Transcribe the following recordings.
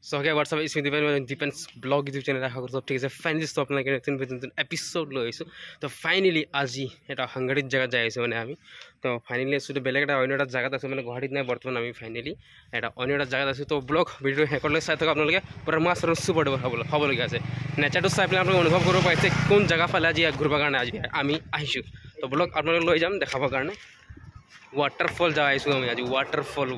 सो क्या व्हाट्सअप इसमें depends blog YouTube channel आशा करूँ सब ठीक है फाइनली तो अपना नतुन एपिसोड लै तो फाइनली आज এটা সাংঘাতিক জায়গা যাই আছো মানে আমি তো ফাইনলি আসলে বেলেগ এটা অন্য এটা জায়গাত আছো মানে গুৱাহাটীত নাই বৰ্তমান আমি ফাইনলি এটা অন্য এটা জায়গাত আছো তো ব্লগ ভিডিও শেষলৈ চাই থাকক আপোনালোকে পুৰা মাছ আৰু সুপাৰ ডুপাৰ হ'বলগীয়া আছে নেচাৰটো চাই পেলাই আপোনালোকে অনুভৱ কৰিব পাৰিছে কোন জায়গা ফালে আজি ঘূৰিবৰ কাৰণে আজি আমি আহিছোঁ তো ব্লগ আপোনালোকে লৈ যাম দেখাবৰ কাৰণে वाटरफॉल जा आमी आज वाटरफॉल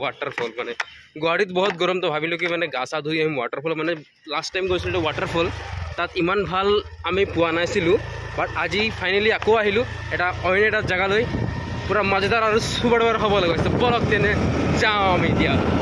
मैंने गुवाहाटी बहुत गरम तो भाविलो कि मैं गा चा धुई वाटरफॉल मैं लास्ट टाइम गई वाटरफॉल तक इन भल आम पा नासिलो बाट आज फाइनली आको आहिलो एटा अन्य एटा जगह पूरा मजेदार और सुबार हम लगे बलक तेने जाओ आम इतना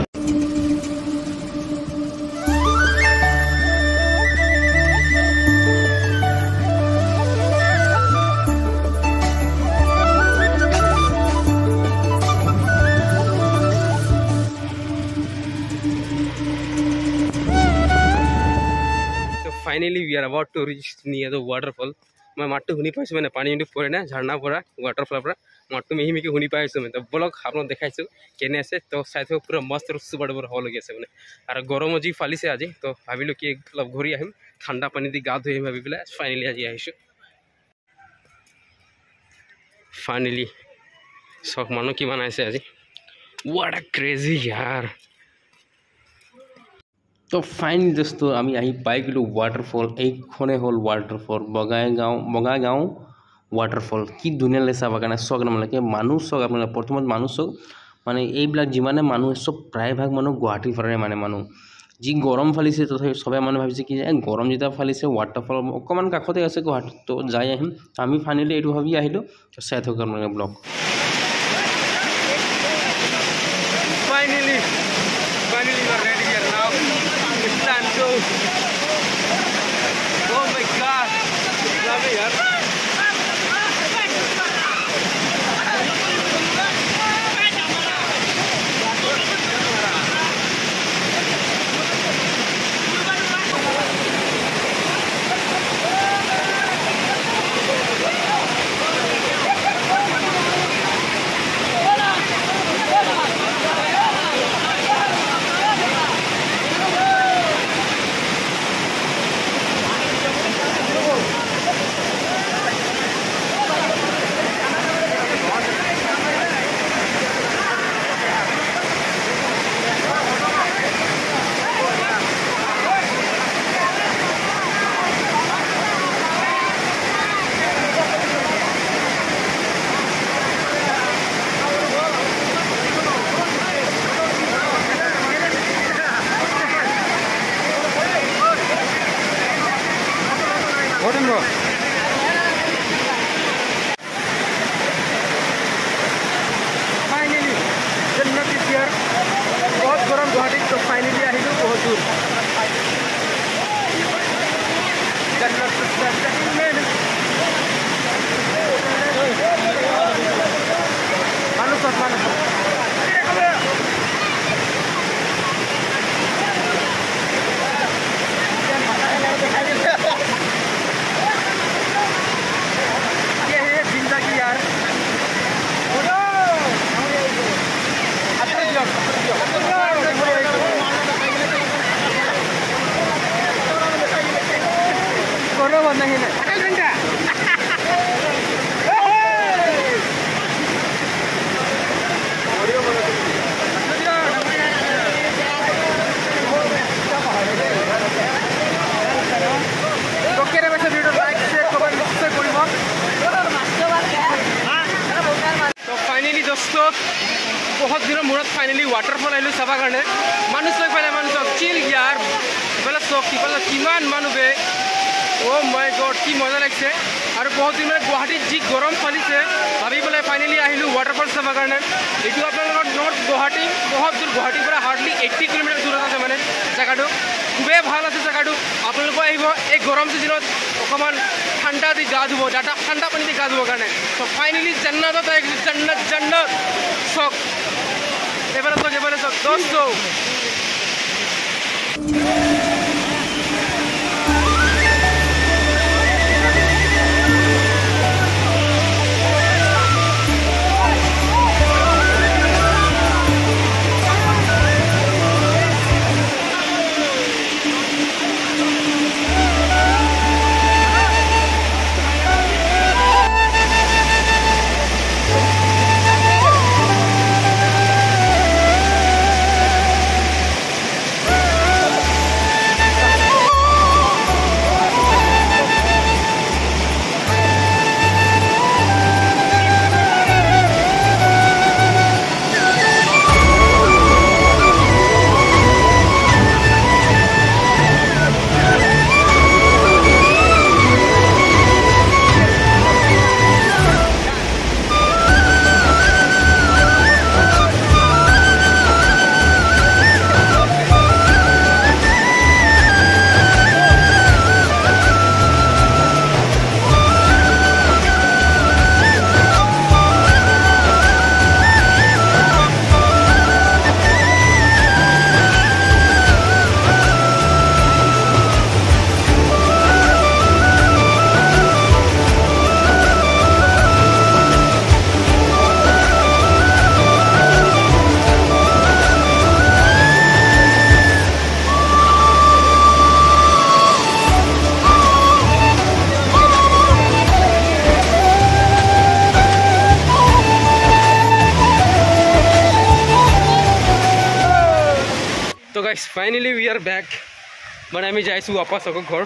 finally we are about to reach near the waterfall मैं मातु शुनी पाइছো মানে পানী কিন্তু পৰে না ঝৰ্ণা পৰা वाटरफॉल পৰা মাতু মিহি মিহি শুনি পাইছো মানে ব্লগ আপোনাক দেখাইছো কেনে আছে তো চাইছো পুৰা মস্ত সুপাৰ ডুপাৰ হ'ব লাগি আছে মানে আৰু গৰম আজি ফালিছে আজি তো ভাবিলো কি অলপ ঘূৰি আহিম ঠাণ্ডা পানী দি গা ধুই ভাবি পেলাই ফাইনলি আজি আহিছো ফাইনলি সক মানুহ কি বনাইছে আজি व्हाट अ क्रेजी यार तो फाइन दोस्तों आमी आही पाई गलो वाटरफॉल এইখনে হল वाटरफॉल बगाईगाँव वाटरफॉल कि धुनिया ले चाब कारण चक नामानके मानुह चक अपना प्रथम मानुह चक माने এইবিলাক যিমানে মানুহ सब प्रायभाग मानुह गुवाहाटी फाले माने मानुह जी गरम फालिसे तथापि सबे मानुह भाविसे कि गरम जेटा फालिसे वाटरफॉल अकमान काखते आछे गुवाहाटी तो जाई आहिम आमी फाइनली एटु भाबि आहिलो तो चाइ थक आपनालोके blog finally you are ready here now. It's time to. Oh my God! Love it, yaar. Finally जन्नत इज हियर बहुत गरम गुवाहाटी तो फाइनली आहिलो बहुत दूर जन्नत मानुह नहीं है तो फाइनली दोस्तों बहुत दिन मूर्त फाइनली वाटरफॉल आइलो चाबा कारण मानुह चक पाले मानुह चक चिल यार इफाले चक इफाले किमान मानुह बे ओ माय गॉड कि मजा लगे और बहुत दिन मैं गुवाहाटी जी गरम फालिसे भाभी पे फाइनली आहिलो वाटरफॉल चाबा कारण ये नॉर्थ गुवाहाटी बहुत दूर गुवाहाटी पर हार्डली 80 किलोमीटर दूर आछे माने जगह खूबे भल आछे जगह आपलोक এই गरम सीजन अकमान ठंडा दी गा धुब डाटा ठंडा पानी दी गा धुब कारण तो फाइनली जन्नत जन्नत जन्नत चक एबारे चक दोस्तों guys finally we are back মানে আমি যাইছোঁ ৱাপাছ আকৌ ঘৰ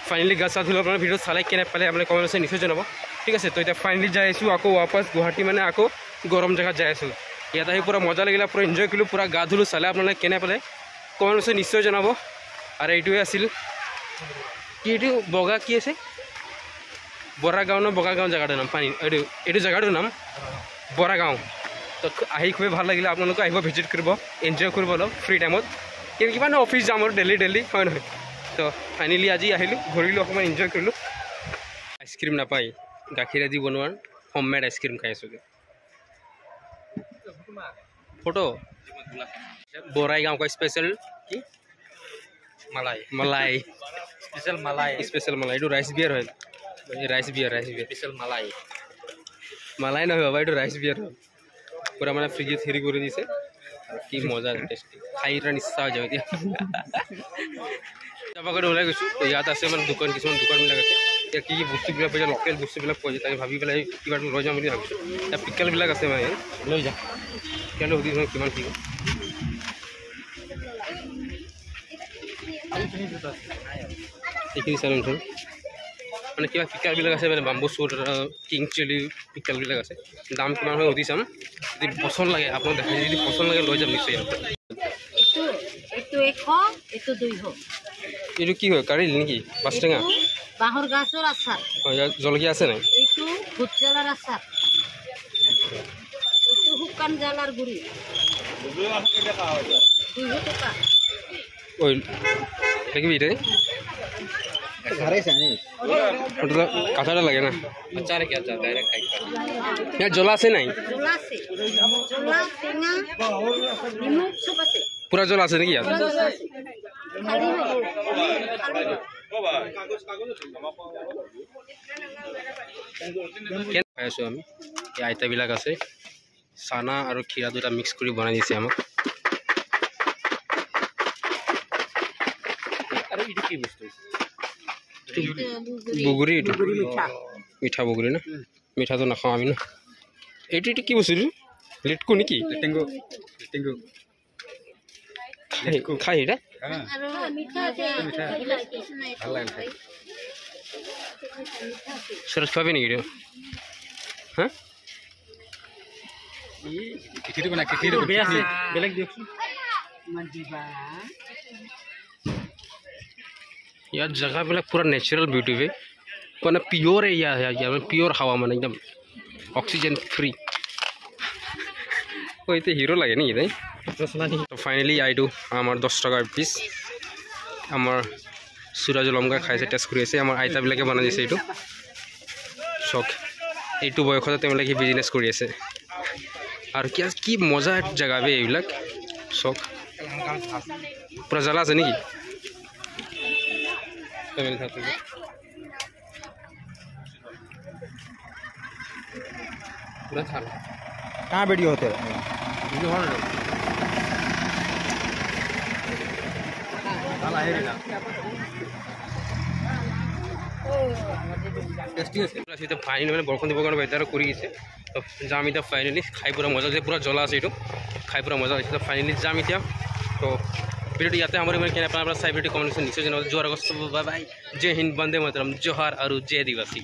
ফাইনেলি গা চা ধুলো আপোনাৰ ভিডিঅ'ত চালে কেনে পালে আপোনাৰ কমেণ্ট আছে নিশ্চয় জনাব ঠিক আছে তো এতিয়া ফাইনেলি যাই আছোঁ আকৌ ৱাপাছ গুৱাহাটী মানে আকৌ গৰম জেগাত যাই আছোঁ ইয়াত আহি পূৰা মজা লাগিলে পূৰা এনজয় কৰিলোঁ পূৰা গা ধুলোঁ চালে আপোনালোকে কেনে পালে কমেণ্ট আছে নিশ্চয় জনাব আৰু এইটোৱে আছিল কি এইটো বগা কি আছে বৰাগাঁও ন বগাগাঁও জেগাটোৰ নাম পানী এইটো জেগাটোৰ নাম বৰাগাঁও তো আহি খুবেই ভাল লাগিলে আপোনালোকে আহিব ভিজিট কৰিব এনজয় কৰিব অলপ ফ্ৰী টাইমত কিন্তু কিমান অফিচ যাম আৰু ডেইলি হয় নহয় তো ফাইনেলি আজি আহিলোঁ ঘূৰিলোঁ অকণমান এনজয় কৰিলোঁ আইচক্ৰীম নাপায় গাখীৰেদি বনোৱাৰ হোমমেড আইচক্ৰীম খাই আছোঁ ফটো বৰাইগাঁও का স্পেশাল কি मलाई স্পেশাল मलाई এইটো ৰাইচ বিয়াৰ হয় ৰাইচ বিয়াৰ স্পেশাল मलाई নহয় বাবা এইটো ৰাইচ বিয়াৰ হয় পুৰা মানে ফ্ৰিজত হেৰি কৰি দিছে কি মজা টেষ্টি খাই এটা নিশ্চয় হৈ যাব এতিয়া তাৰপৰা ওলাই গৈছোঁ ইয়াত আছে মানে দোকান কিছুমান দোকানবিলাক আছে এতিয়া কি বস্তুবিলাক পোৱা যায় লোকেল বস্তুবিলাক পোৱা যায় তাকে ভাবি পেলাই কিবা লৈ যাম বুলি ভাবিছোঁ এতিয়া পিকেলবিলাক আছে মানে লৈ যাম পিকেলো সুধিছোঁ কিমান কি এইখিনি চালোচোন মানে কিবা পিকালবিলাক আছে মানে বাম্বু শ্বুট কিং চিলি পিকালবিলাক আছে দাম কিমান হয় সুধি চাম যদি পচন্দ লাগে আপোনাক দেখাই যদি পচন্দ লাগে লৈ যাম নিশ্চয় এইটো কি হয় কাৰিল নেকি পাঁচ টেঙা বাঁহৰ গাছৰ আচাৰ ইয়াত জলকীয়া আছে নাই এইটো ভোট জ্বালাৰ আচাৰ এইটো শুকান জ্বালাৰ গুড়ি 200 টকা ওই দেখিবি রে কাঁচাটা লাগে না আচার কি আচার ডাইরেক্ট খাই ইয়াত জ্বলা আছে নাই জ্বলা আছে জ্বলা টেঙা নিমখ সব আছে পুরা জ্বলা আছে নাকি ইয়াত খালি খাই আছোঁ আমি এই আইতাবিলাক আছে চানা আৰু খিৰা দুটা মিক্স কৰি বনাই দিছে আমাক আৰু এইটো কি বস্তু বগৰী এইটো মিঠা বগৰী না মিঠাটো নাখাওঁ আমি ন এইটো কি বস্তু লিটকু নেকি খাই এটা সরস পাবে নাকি হ্যাঁ यार जगह बेला पूरा नेचुरल ब्यूटी है মানে পিওর এরিয়া यार পিওর হাওয়া মানে একদম অক্সিজেন ফ্রি ওইতে হিরো লাগে নাকি তাই তো ফাইনালি আইডু আমার 10 টাকার পিস আমার সুরাজুল লমকা খাইছে টেস্ট কৰি আছে আমাৰ আইতাবিলাকে বনাই দিছে এইটো শখ এইটো বয়সতে তেওঁলোকে বিজনেছ কৰি আছে আৰু কি মজা জায়গা বে এইবিলাক শখ পুৰা জ্বালা আছে নেকি पूरा थाला कहाँ वीडियो होते वीडियो हो रहा थाला है ना टेस्टी আছে এটা ফাইনালি মানে বৰখন দিবৰ কাৰণে বেটাৰ কৰি গিছে তো যাম এটা ফাইনালি খাই পুৰা মজা আছে পুৰা জ্বলা আছে এইটো খাই পুৰা মজা আছে তো ফাইনালি যাম এতিয়া তো ভিডিওটি ইয়াতে আমাৰ ইমান কেনে আপোনাৰ চাই ভিডিও কমেণ্ট নিশ্চয় জনাব যোৱাৰ আগত বাই বাই জয় হিন্দ বন্দে মাতৰম জোহাৰ আৰু জয় আদিবাসী